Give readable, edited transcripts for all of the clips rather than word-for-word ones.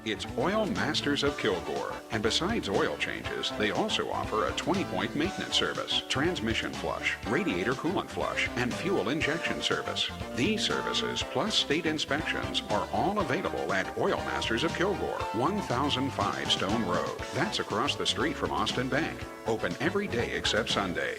It's Oil Masters of Kilgore. And besides oil changes, they also offer a 20-point maintenance service, transmission flush, radiator coolant flush, and fuel injection service. These services, plus state inspections, are all available at Oil Masters of Kilgore, 1005 Stone Road. That's across the street from Austin Bank. Open every day except Sunday.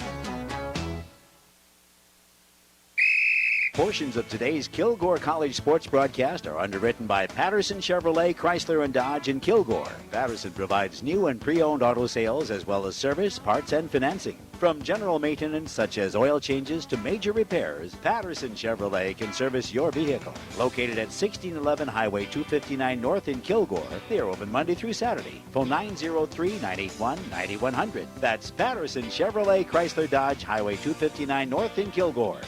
Portions of today's Kilgore College sports broadcast are underwritten by Patterson Chevrolet, Chrysler, and Dodge in Kilgore. Patterson provides new and pre-owned auto sales as well as service, parts, and financing. From general maintenance such as oil changes to major repairs, Patterson Chevrolet can service your vehicle. Located at 1611 Highway 259 North in Kilgore, they are open Monday through Saturday. Phone 903-981-9100. That's Patterson Chevrolet, Chrysler, Dodge, Highway 259 North in Kilgore.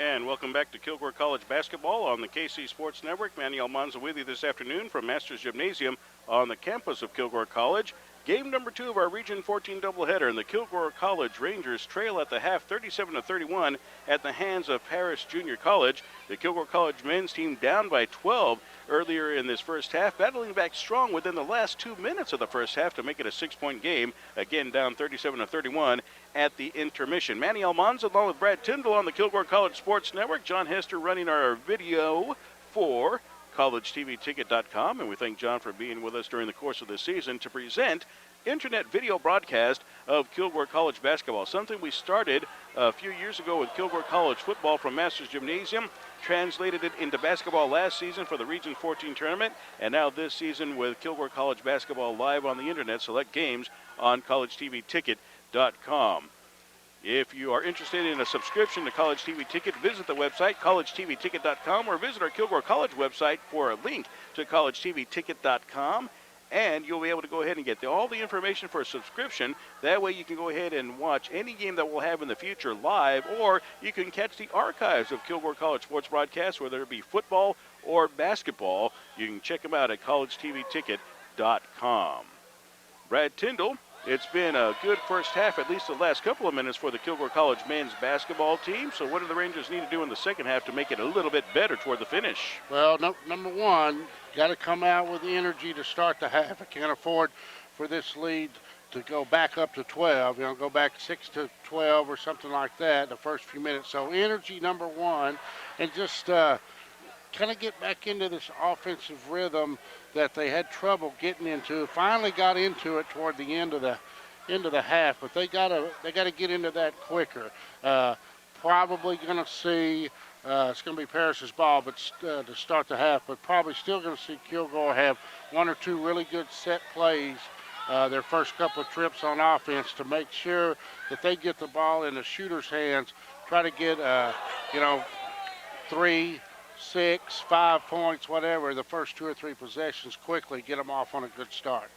And welcome back to Kilgore College basketball on the KC Sports Network. Manny Almanza with you this afternoon from Masters Gymnasium on the campus of Kilgore College. Game number 2 of our Region 14 doubleheader, and the Kilgore College Rangers trail at the half 37-31 at the hands of Paris Junior College. The Kilgore College men's team down by 12 earlier in this first half, battling back strong within the last 2 minutes of the first half to make it a 6-point game. Again, down 37-31 at the intermission. Manny Almanza along with Brad Tyndall on the Kilgore College Sports Network. John Hester running our video for collegetvticket.com, and we thank John for being with us during the course of this season to present internet video broadcast of Kilgore College basketball, something we started a few years ago with Kilgore College football from Masters Gymnasium, translated it into basketball last season for the Region 14 tournament, and now this season with Kilgore College basketball live on the internet, select games on collegetvticket.com. If you are interested in a subscription to College TV Ticket, visit the website, collegetvticket.com, or visit our Kilgore College website for a link to collegetvticket.com, and you'll be able to go ahead and get all the information for a subscription. That way you can go ahead and watch any game that we'll have in the future live, or you can catch the archives of Kilgore College sports broadcasts, whether it be football or basketball. You can check them out at collegetvticket.com. Brad Tyndall. It's been a good first half, at least the last couple of minutes for the Kilgore College men's basketball team. So what do the Rangers need to do in the second half to make it a little bit better toward the finish? Well, number one, got to come out with the energy to start the half. I can't afford for this lead to go back up to 12, go back 6 to 12 or something like that the first few minutes. So energy, number one, and just kind of get back into this offensive rhythm that they had trouble getting into. Finally got into it toward the end of the half, but they gotta get into that quicker. Probably gonna see it's gonna be Paris's ball, but to start the half, but probably still gonna see Kilgore have one or two really good set plays their first couple of trips on offense to make sure that they get the ball in the shooter's hands. Try to get 3, 6, 5 points, whatever, the first 2 or 3 possessions quickly, get them off on a good start.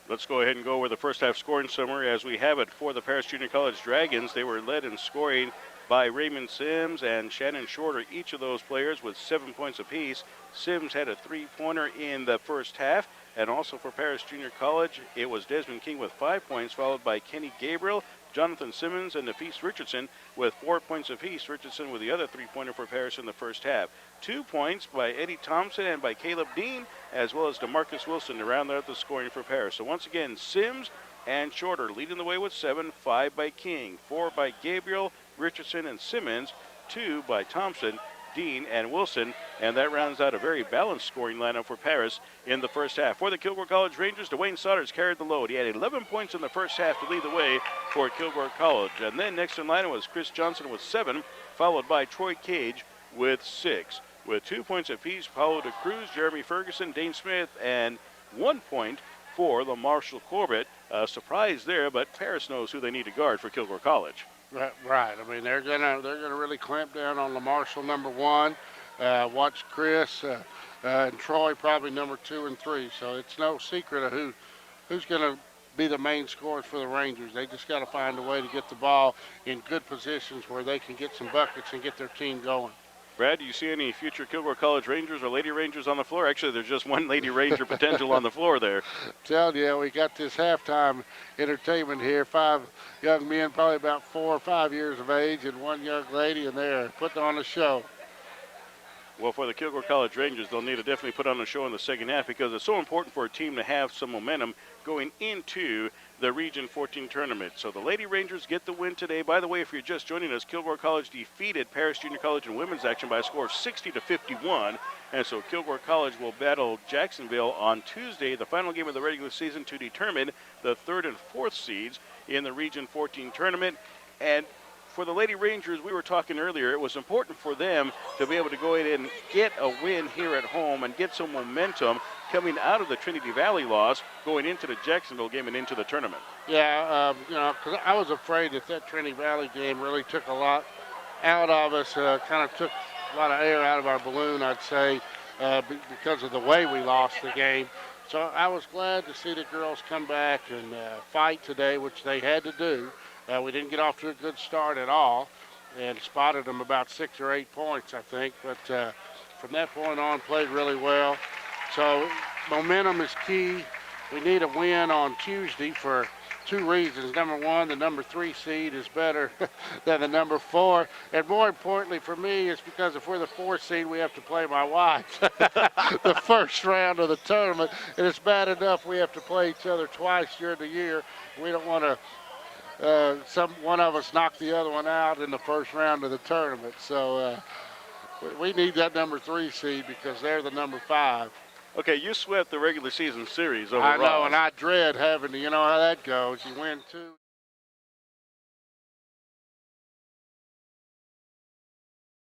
Let's go ahead and go over the first half scoring summary as we have it for the Paris Junior College Dragons. They were led in scoring by Raymond Sims and Shannon Shorter, each of those players with 7 points apiece. Sims had a 3-pointer in the first half. And also for Paris Junior College, it was Desmond King with 5 points, followed by Kenny Gabriel, Jonathan Simmons, and Nafis Richardson with 4 points apiece. Richardson with the other 3-pointer for Paris in the first half. 2 points by Eddie Thompson and by Caleb Dean, as well as DeMarcus Wilson to round out the scoring for Paris. So once again, Sims and Shorter leading the way with 7, 5 by King, 4 by Gabriel, Richardson, and Simmons, 2 by Thompson, Dean, and Wilson, and that rounds out a very balanced scoring lineup for Paris in the first half. For the Kilgore College Rangers, Dwayne Sodders carried the load. He had 11 points in the first half to lead the way for Kilgore College. And then next in line was Chris Johnson with 7, followed by Troy Cage with 6. With 2 points apiece, Paulo De Cruz, Jeremy Ferguson, Dane Smith, and 1 point for the Marshall Corbett. Surprise there, but Paris knows who they need to guard for Kilgore College. Right. I mean, they're gonna really clamp down on the Marshall number 1. Watch Chris and Troy probably number 2 and 3. So it's no secret of who's gonna be the main scorers for the Rangers. They just got to find a way to get the ball in good positions where they can get some buckets and get their team going. Brad, do you see any future Kilgore College Rangers or Lady Rangers on the floor? Actually, there's just one Lady Ranger potential on the floor there. Tell you, we got this halftime entertainment here. 5 young men, probably about 4 or 5 years of age, and 1 young lady, and they're putting on a show. Well, for the Kilgore College Rangers, they'll need to definitely put on a show in the second half because it's so important for a team to have some momentum going into the Region 14 tournament. So the Lady Rangers get the win today. By the way, if you're just joining us, Kilgore College defeated Paris Junior College in women's action by a score of 60-51. And so Kilgore College will battle Jacksonville on Tuesday, the final game of the regular season, to determine the 3rd and 4th seeds in the Region 14 tournament. And for the Lady Rangers, we were talking earlier, it was important for them to be able to go ahead and get a win here at home and get some momentum coming out of the Trinity Valley loss, going into the Jacksonville game and into the tournament. Yeah, because I was afraid that Trinity Valley game really took a lot out of us, kind of took a lot of air out of our balloon, I'd say, because of the way we lost the game. So I was glad to see the girls come back and fight today, which they had to do. We didn't get off to a good start at all and spotted them about 6 or 8 points, I think. But from that point on, played really well. So momentum is key. We need a win on Tuesday for 2 reasons. Number one, the number 3 seed is better than the number 4. And more importantly for me, it's because if we're the 4th seed, we have to play my wife the first round of the tournament. And it's bad enough we have to play each other twice during the year. We don't want to one of us knock the other one out in the first round of the tournament. So we need that number 3 seed because they're the number 5. Okay, you swept the regular season series overall. I know, and I dread having to, you know how that goes. You win 2.